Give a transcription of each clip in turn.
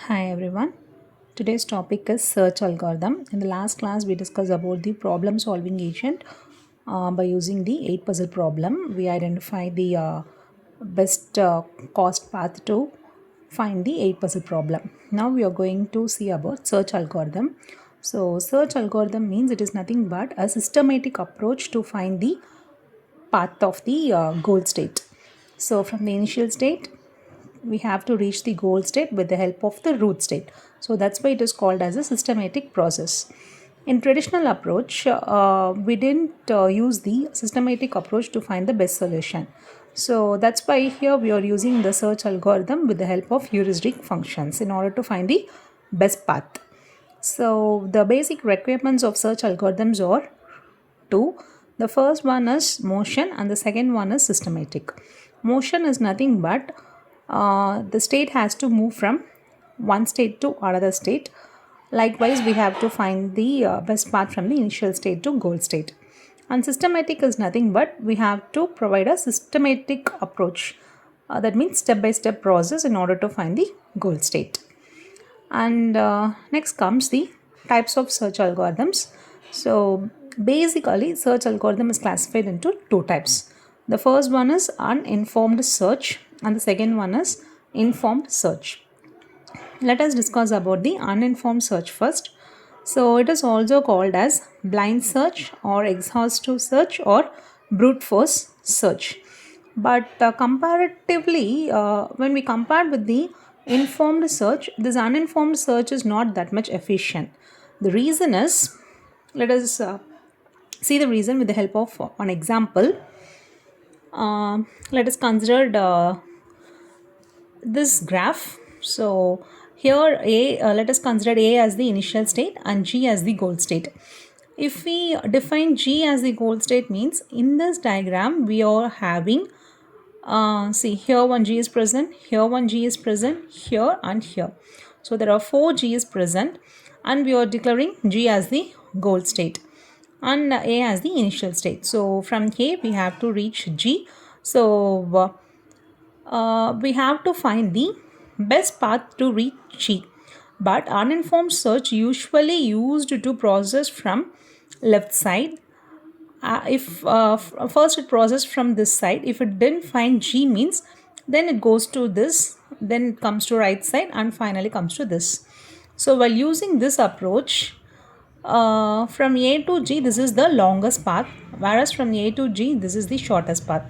Hi everyone. Today's topic is search algorithm. In the last class, we discussed about the problem solving agent by using the 8 puzzle problem. We identify the best cost path to find the 8 puzzle problem. Now we are going to see about search algorithm. So search algorithm means it is nothing but a systematic approach to find the path of the goal state. So from the initial state we have to reach the goal state with the help of the root state. So that's why it is called as a systematic process. In traditional approach, we didn't use the systematic approach to find the best solution. So that's why here we are using the search algorithm with the help of heuristic functions in order to find the best path. So the basic requirements of search algorithms are two. The first one is motion and the second one is systematic. Motion is nothing but the state has to move from one state to another state. Likewise, we have to find the best path from the initial state to goal state. And systematic is nothing but we have to provide a systematic approach. That means step by step process in order to find the goal state. And next comes the types of search algorithms. So basically search algorithm is classified into two types. The first one is uninformed search and the second one is informed search. Let us discuss about the uninformed search first. So it is also called as blind search or exhaustive search or brute force search. But comparatively, when we compare with the informed search, this uninformed search is not that much efficient. The reason is, let us see the reason with the help of an example. Let us consider this graph. So here let us consider A as the initial state and G as the goal state. If we define G as the goal state means in this diagram we are having see here one G is present, here one G is present, here and here. So there are 4 G is present and we are declaring G as the goal state and A as the initial state. So from A we have to reach G. So we have to find the best path to reach G. But uninformed search usually used to process from left side. If first it processed from this side, if it didn't find G means then it goes to this, then it comes to right side and finally comes to this. So while using this approach, from A to G this is the longest path, whereas from A to G this is the shortest path.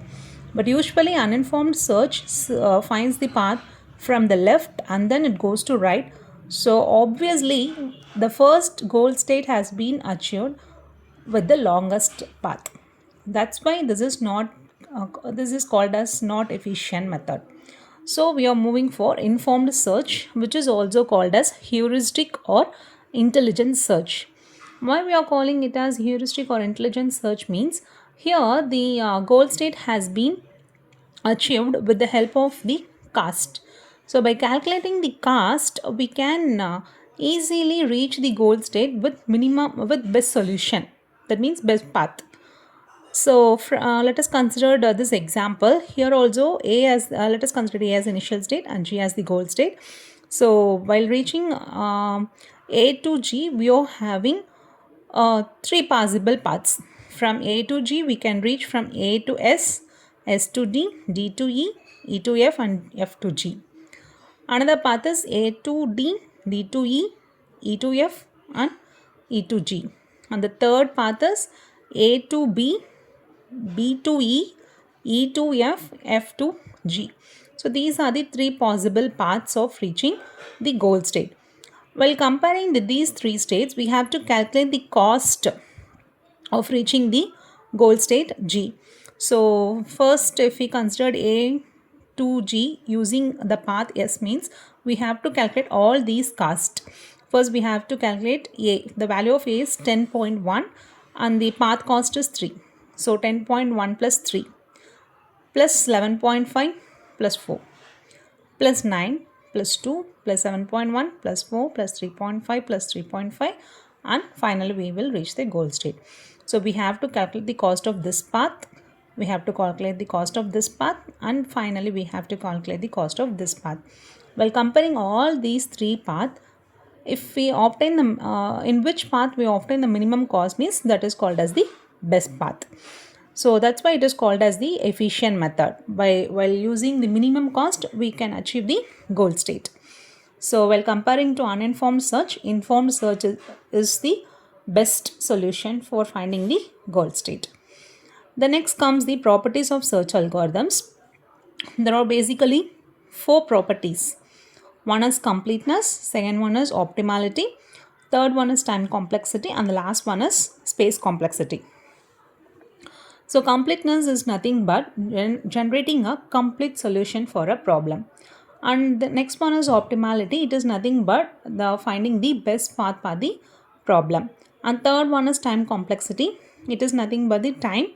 But usually uninformed search finds the path from the left and then it goes to right. So obviously the first goal state has been achieved with the longest path. That's why this is not this is called as not efficient method. So we are moving for informed search, which is also called as heuristic or intelligent search. Why we are calling it as heuristic or intelligent search means here the goal state has been achieved with the help of the cast. So by calculating the cast, we can easily reach the goal state with best solution. That means best path. So let us consider this example. Here also A as let us consider A as initial state and G as the goal state. So while reaching A to G, we are having 3 possible paths. From A to G, we can reach from A to S, S to D, D to E, E to F and F to G. Another path is A to D, D to E, E to F and E to G. And the third path is A to B, B to E, E to F, F to G. So these are the 3 possible paths of reaching the goal state. While comparing these 3 states, we have to calculate the cost of reaching the goal state G. So first, if we considered A to G using the path S means we have to calculate all these costs. First we have to calculate A. The value of A is 10.1 and the path cost is 3. So 10.1 plus 3 plus 11.5 plus 4 plus 9 plus 2 plus 7.1 plus 4 plus 3.5 plus 3.5 and finally we will reach the goal state. So we have to calculate the cost of this path we have to calculate the cost of this path, and finally we have to calculate the cost of this path. While comparing all these three paths, if we obtain the in which path we obtain the minimum cost means that is called as the best path. So that's why it is called as the efficient method. While using the minimum cost, we can achieve the goal state. So while comparing to uninformed search, informed search is the best solution for finding the goal state. The next comes the properties of search algorithms. There are basically four properties. One is completeness, second one is optimality, third one is time complexity, and the last one is space complexity. So completeness is nothing but generating a complete solution for a problem. And the next one is optimality. It is nothing but the finding the best path for the problem. And third one is time complexity. It is nothing but the time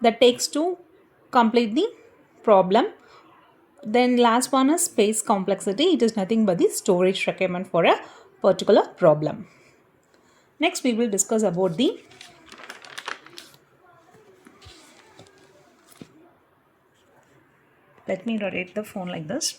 that takes to complete the problem. Then last one is space complexity. It is nothing but the storage requirement for a particular problem. Next we will discuss about the let me rotate the phone like this.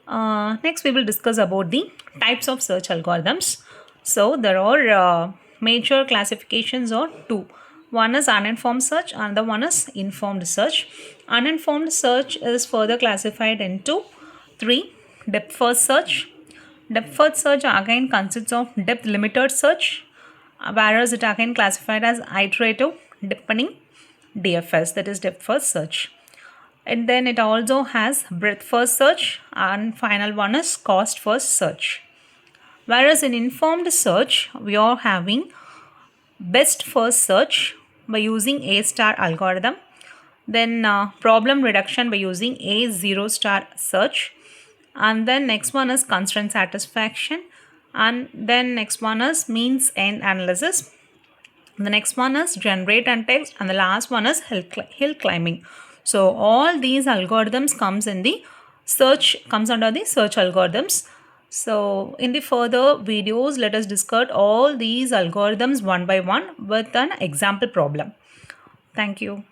Next we will discuss about the types of search algorithms. So there are major classifications or two. One is uninformed search, another one is informed search. Uninformed search is further classified into three. Depth first search. Depth first search again consists of depth limited search, whereas it again classified as iterative deepening DFS, that is depth first search. And then it also has breadth first search, and final one is cost first search. Whereas in informed search, we are having best first search by using A star algorithm, then problem reduction by using A 0 star search, and then next one is constraint satisfaction, and then next one is means end analysis. The next one is generate and text, and the last one is hill climbing. So all these algorithms comes under the search algorithms. So in the further videos, let us discuss all these algorithms one by one with an example problem. Thank you.